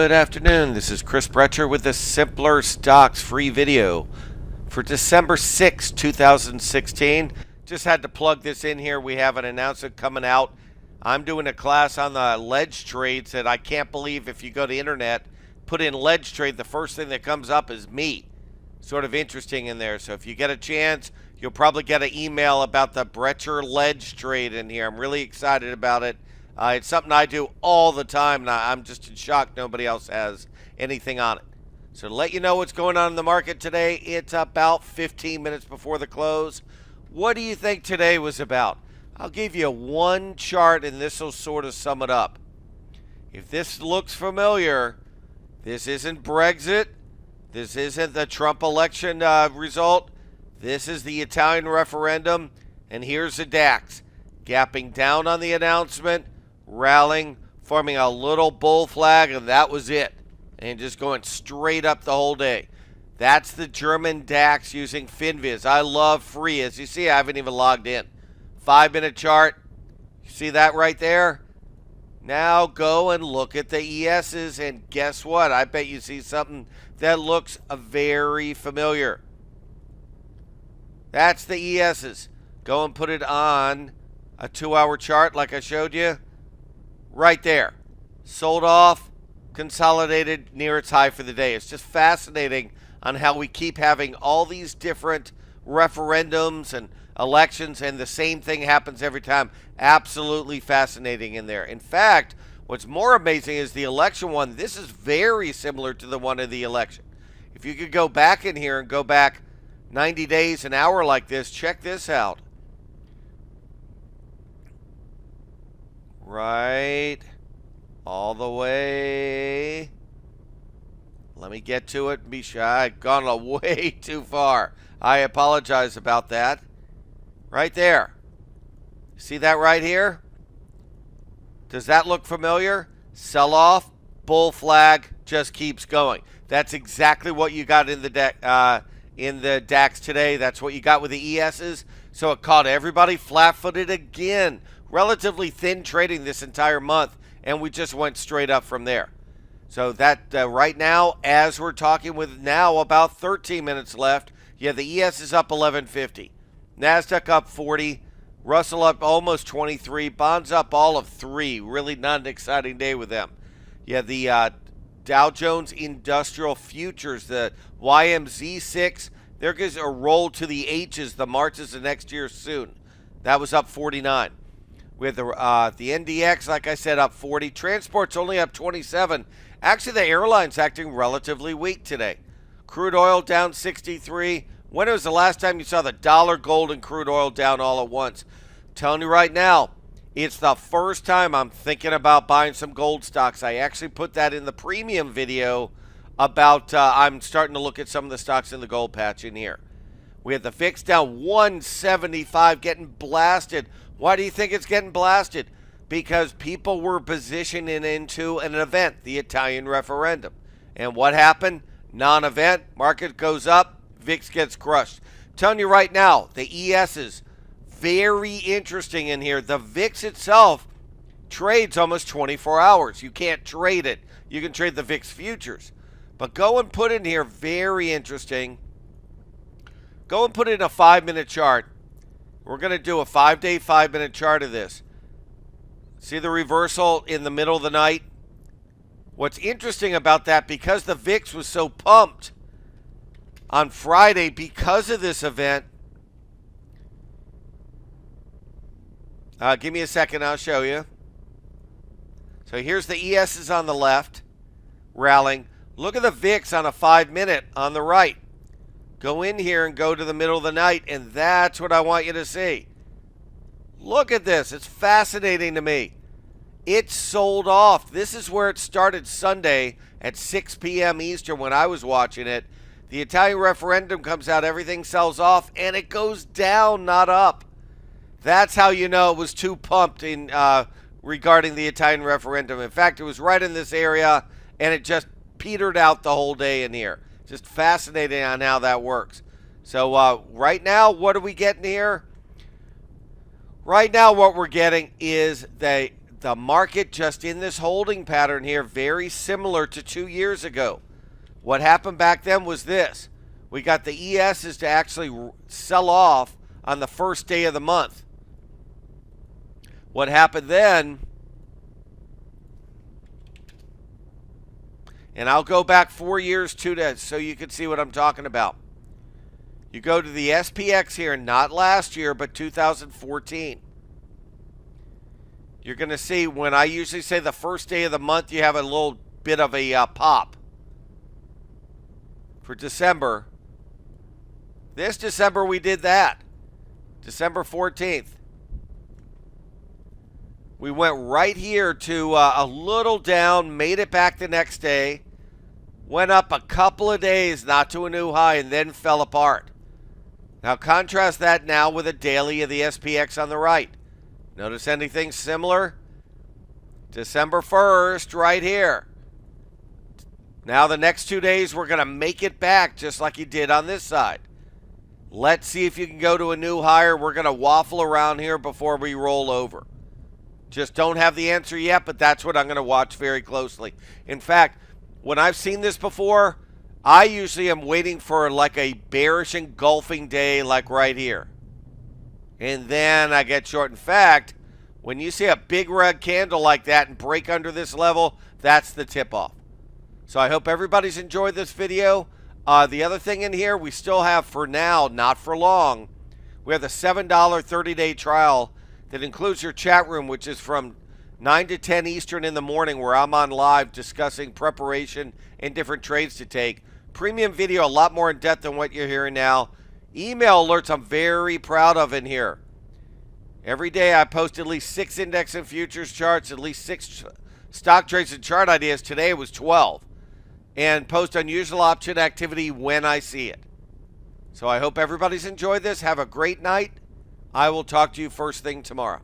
Good afternoon, this is Chris Brecher with the Simpler Stocks free video for December 6, 2016. Just had to plug this in here. We have an announcement coming out. I'm doing a class on the ledge trades that I can't believe if you go to the internet, put in ledge trade, the first thing that comes up is me. Sort of interesting in there. So if you get a chance, you'll probably get an email about the Brecher ledge trade in here. I'm really excited about it. It's something I do all the time, and I'm just in shock nobody else has anything on it. So to let you know what's going on in the market today, it's about 15 minutes before the close. What do you think today was about? I'll give you one chart, and this will sort of sum it up. If this looks familiar, this isn't Brexit. This isn't the Trump election result. This is the Italian referendum, and here's the DAX. Gapping down on the announcement, rallying, forming a little bull flag, and that was it. And just going straight up the whole day. That's the German DAX using Finviz. I love free. As you see, I haven't even logged in. 5-minute chart. You see that right there? Now go and look at the ESs, and guess what? I bet you see something that looks very familiar. That's the ESs. Go and put it on a 2-hour chart like I showed you. Right there. Sold off, consolidated near its high for the day. It's just fascinating on how we keep having all these different referendums and elections, and the same thing happens every time. Absolutely fascinating in there. In fact, what's more amazing is the election one. This is very similar to the one of the election. If you could go back in here and go back 90 days, an hour like this, check this out. Right all the way. Let me get to it. Be shy. I've gone way too far. I apologize about that. Right there. See that right here? Does that look familiar? Sell off, bull flag, just keeps going. That's exactly what you got in the DAX today. That's what you got with the ESs. So it caught everybody flat-footed again. Relatively thin trading this entire month, and we just went straight up from there. So that right now, as we're talking with now about 13 minutes left, yeah, the ES is up 1150. NASDAQ up 40. Russell up almost 23. Bonds up all of 3. Really not an exciting day with them. Yeah, the Dow Jones Industrial Futures, the YMZ6, there goes a roll to the H's. The Marches of next year soon. That was up 49. With the NDX, like I said, up 40. Transport's only up 27. Actually, the airline's acting relatively weak today. Crude oil down 63. When was the last time you saw the dollar, gold, and crude oil down all at once? I'm telling you right now, it's the first time I'm thinking about buying some gold stocks. I actually put that in the premium video about I'm starting to look at some of the stocks in the gold patch in here. We had the VIX down 175, getting blasted. Why do you think it's getting blasted? Because people were positioning into an event, the Italian referendum. And what happened? Non-event, market goes up, VIX gets crushed. I'm telling you right now, the ESs, very interesting in here. The VIX itself trades almost 24 hours. You can't trade it. You can trade the VIX futures. But go and put in here, very interesting. Go and put in a 5-minute chart. We're going to do a 5-day, 5-minute chart of this. See the reversal in the middle of the night? What's interesting about that, because the VIX was so pumped on Friday because of this event. Give me a second, I'll show you. So here's the ESs on the left, rallying. Look at the VIX on a 5-minute on the right. Go in here and go to the middle of the night, and that's what I want you to see. Look at this. It's fascinating to me. It sold off. This is where it started Sunday at 6 p.m. Eastern when I was watching it. The Italian referendum comes out, everything sells off, and it goes down, not up. That's how you know it was too pumped in regarding the Italian referendum. In fact, it was right in this area, and it just petered out the whole day in here. Just fascinating on how that works. So right now, what are we getting here? Right now, what we're getting is the the market just in this holding pattern here, very similar to 2 years ago. What happened back then was this. We got the ESs to actually sell off on the first day of the month. What happened then, and I'll go back 4 years to that so you can see what I'm talking about. You go to the SPX here, not last year, but 2014. You're going to see when I usually say the first day of the month, you have a little bit of a pop. For December, this December we did that. December 14th. We went right here to a little down, made it back the next day, went up a couple of days, not to a new high, and then fell apart. Now contrast that now with a daily of the SPX on the right. Notice anything similar? December 1st, right here. Now the next 2 days, we're going to make it back just like you did on this side. Let's see if you can go to a new higher. We're going to waffle around here before we roll over. Just don't have the answer yet, but that's what I'm going to watch very closely. In fact, when I've seen this before, I usually am waiting for like a bearish engulfing day like right here. And then I get short. In fact, when you see a big red candle like that and break under this level, that's the tip-off. So I hope everybody's enjoyed this video. The other thing in here, we still have for now, not for long, we have the $7 30-day trial that includes your chat room, which is from 9 to 10 Eastern in the morning, where I'm on live discussing preparation and different trades to take. Premium video, a lot more in depth than what you're hearing now. Email alerts I'm very proud of in here. Every day I post at least 6 index and futures charts, at least 6 stock trades and chart ideas. Today it was 12. And post unusual option activity when I see it. So I hope everybody's enjoyed this. Have a great night. I will talk to you first thing tomorrow.